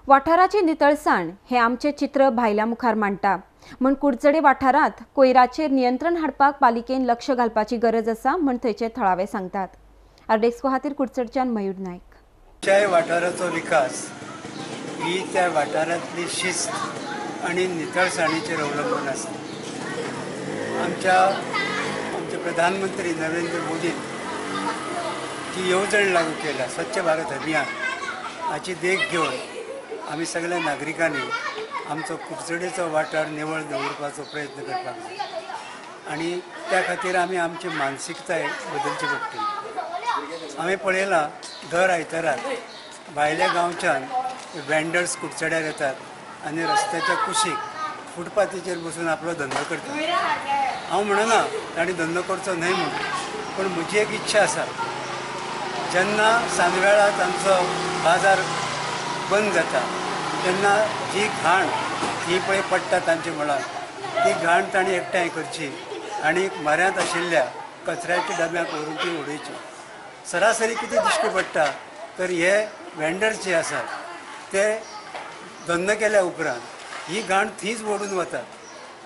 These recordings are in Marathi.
वाठाराची नितळसाण हे आमचे चित्र भायल्या मुखार मांडटा म्हण कुडचडे वाठारात कोयराचेर नियंत्रण हाडपाक पालिकेन लक्ष घालपाची गरज आसा म्हण थंयचे थळावे सांगतात। आरडेस्को खातीर कुडचडच्यान मयूर नायक। त्या वाठाराचो विकास ही त्या वाठारांतली शिस्त आणि नितळसाणीचेर अवलंबून आसा। आमचे प्रधानमंत्री नरेंद्र मोदी जी येवजण लागू केला स्वच्छ भारत अभियान हाची देख घेवन आमी सगळ्या नागरिकांनी आमचो कुडचडेचो वाठार निवळ दवरपाचो प्रयत्न करपाक जाय आणि त्या खातीर आमी आमची मानसिकताय बदलची पडटली। आमी पळयलां दर आयताराक भायल्या गांवच्यान वेंडर्स कुडचड्यार येतात आनी रस्त्याच्या कुशीक फुटपाथीचेर बसून आपलो धंदो करतात। हांव म्हणना तांणी धंदो करचो न्हय म्हणून, पूण म्हजी एक इच्छा आसा जेन्ना सांजवेळा तांचो बाजार बंद जाता तेन्ना जी घाण ही पळय पडटा तांचे मळार ती घाण तांणी एकठांय करची आनी म्हऱ्यांत आशिल्ल्या कचऱ्याच्या डब्यांक व्हरून ती उडोवची। सरासरी कितें दिश्टी पडटा तर हे वेंडर्स जे आसात ते धंदो केल्या उपरांत ही घाण थंयच ओडून वतात।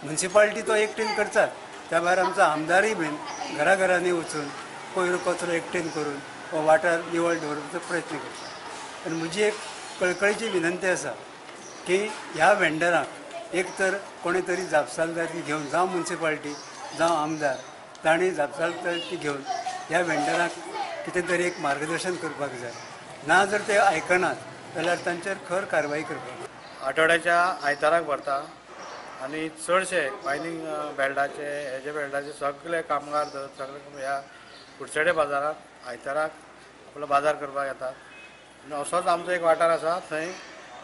म्युनिसिपालिटी तो एकटेन करतात, त्या भायर आमचो आमदारूय बीन घराघरांनी वचून कोयर कचरो एकटेन करून हो वाठार निवळ दवरपाचो प्रयत्न करता। आनी म्हजी एक कळकळीची विनंती आसा की ह्या वेंडरांक एक तर कोणी तरी जापसालदारकी घेवन जावं म्युनिसिपालिटी जावं आमदार तांणी जापसालदारकी घेवन ह्या वेंडरांक कितें तरी एक मार्गदर्शन करपाक जाय। ना जर ते आयकनात जाल्यार तांचेर खर कारवाई करपाक। आठवड्याच्या आयताराक भरता आनी चडशे मायनिंग बेल्टाचे हेजे बेल्टाचे सगळे कामगार सगळे ह्या कुडचडे बाजारात आयताराक आपलो बाजार करपाक येतात। आनी असोच आमचो एक वाठार आसा थंय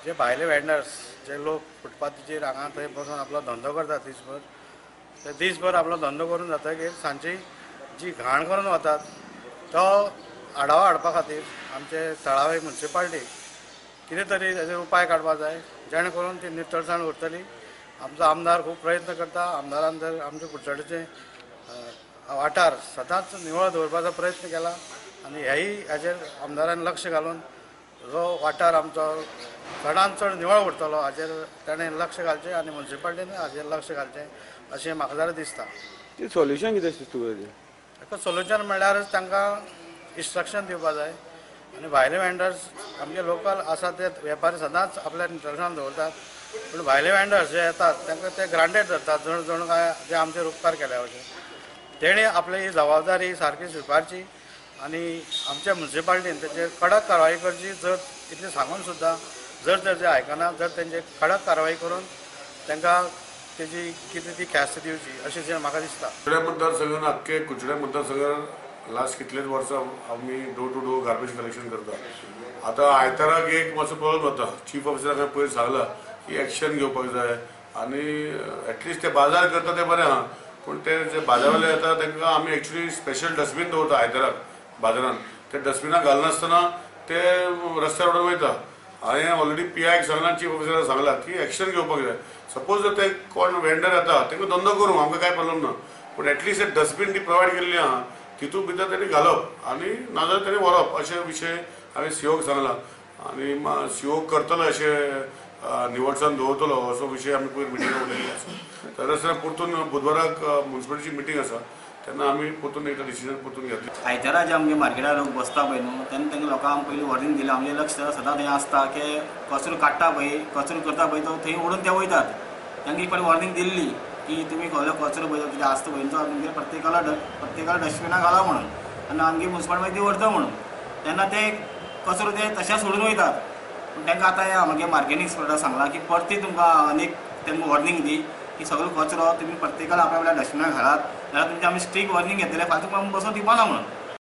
जे भायले वेंडर्स जे लोक फुटपाथीचेर हांगा थंय बसून आपलो धंदो करतात दिसभर, ते दिसभर आपलो धंदो करून जातकीर सांजची जी घाण करून वतात तो आढावा हाडपा खातीर आमचे थळावे म्युनिसिपालिटी कितें तरी हेजेर उपाय काडपा जाय जेणे करून ती नितळसाण उरतली। आमचो आमदार खूब प्रयत्न करता, आमदारान तर आमचे कुडचडेचे वाठार सदांच निवळ दवरपाचो प्रयत्न केला आनी हेय हाचेर आमदारान लक्ष घालून जो वाठार आमचो चडांत चड निवळ उरतलो हाचेर ताणें लक्ष घालचें आनी म्युनिसिपालिटीन हाचेर लक्ष घालचें अशें म्हाका जाल्यार दिसता। ती सोल्युशन कितें दिसता तुका? हाका सोल्युशन म्हणल्यारच तांकां इन्स्ट्रक्शन दिवपा जाय आनी भायले वेंडर्स आमचे लोकल आसा ते वेपारी सदांच आपल्या नितळसाण दवरतात, पूण भायले वेंडर्स जे येतात तांकां ते ग्रांटेड धरतात जण काय जे आमचेर उपकार केल्या अशें। तेणी आपली ही जबाबदारी सारकी स्विकारची आनी आमच्या म्युनिसिपालिटीन तेचेर कडक कारवाई करची। जर इतलें सांगून सुद्दां जर ते आयकना जर तेंचेर कडक कारवाई करून तांकां तेजी कितें ती ख्यास्त दिवची अशें म्हाका दिसता। कुडचड्या मतदारसंघान आख्खे कुडचड्या मतदारसंघान लास्ट कितलेच वर्सां आमी door to door garbage collection करता। आतां आयताराक एक मातसो प्रॉब्लम जाता, चीफ ऑफिसराक पयर सांगलां की एक्शन घेवपाक जाय आनी एटलिस्ट ते बाजार करता ते बरें आहा, पूण ते जे बाजारवाले येता तांकां आमी एक्चुली स्पेशल डस्टबीन दवरता आयताराक बाजारान, ते डस्टबिनाक घालनासतना ते रस्त्यार उडोवन वयता। हांवें ऑलरेडी PIक सांगलां, चीफ ऑफिसराक सांगलां की एक्शन घेवपाक जाय। सपोज जर ते कोण वेंडर येता तांकां धंदो करूं, आमकां कांय प्रॉब्लम ना, पूण एटलिस्ट एक डस्टबीन ती प्रोवायड केल्ली आहा तितून भितर तेणी घालप आनी नाजाल्यार तेणी व्हरप अशे विशय हांवें COक सांगलां आनी CO करतलो अशें निवळसाण दवरतलो असो विशय आमी पयर मिटिंगाक उलयल्ले आसा। तर परतून बुधवाराक म्युनिसिपालिटीची मिटींग आसा तेन्ना आमी परतून एक डिसिजन परतून घेतलें। आयतारा जे आमगे मार्केटार लोक बसता पळय न्हू तेन्ना तांकां लोकांक पयलीं वॉर्निंग दिलां, आमचें लक्ष सदां थंय आसता की कचरो काडटा पळय कचरो करता पळय तो थंय उडोवन ते वयतात। तांकां एक फावटी वॉर्निंग दिल्ली की तुमी खंयचो कचरो पळय कितें आसता पळय तो तुमगे प्रत्येकाला डस्टबिनाक घाला म्हणून आनी आमगे म्युनिसिपालिटी ती व्हरता म्हणून, तेन्ना ते कचरो ते तशेंच सोडून वयतात। पूण तांकां आतां आमगे मार्केटिंग एक्सपर्टाक सांगलां की परती तुमकां आनीक तांकां वॉर्निंग दी की सगळो कचरो तुमी प्रत्येकाला आपल्या डस्टबिनाक घालात, जाल्यार तुमची आमी स्ट्रीक्ट वॉर्निंग घेतले फाल्यां तुमकां बसोन दिवपा ना म्हणून।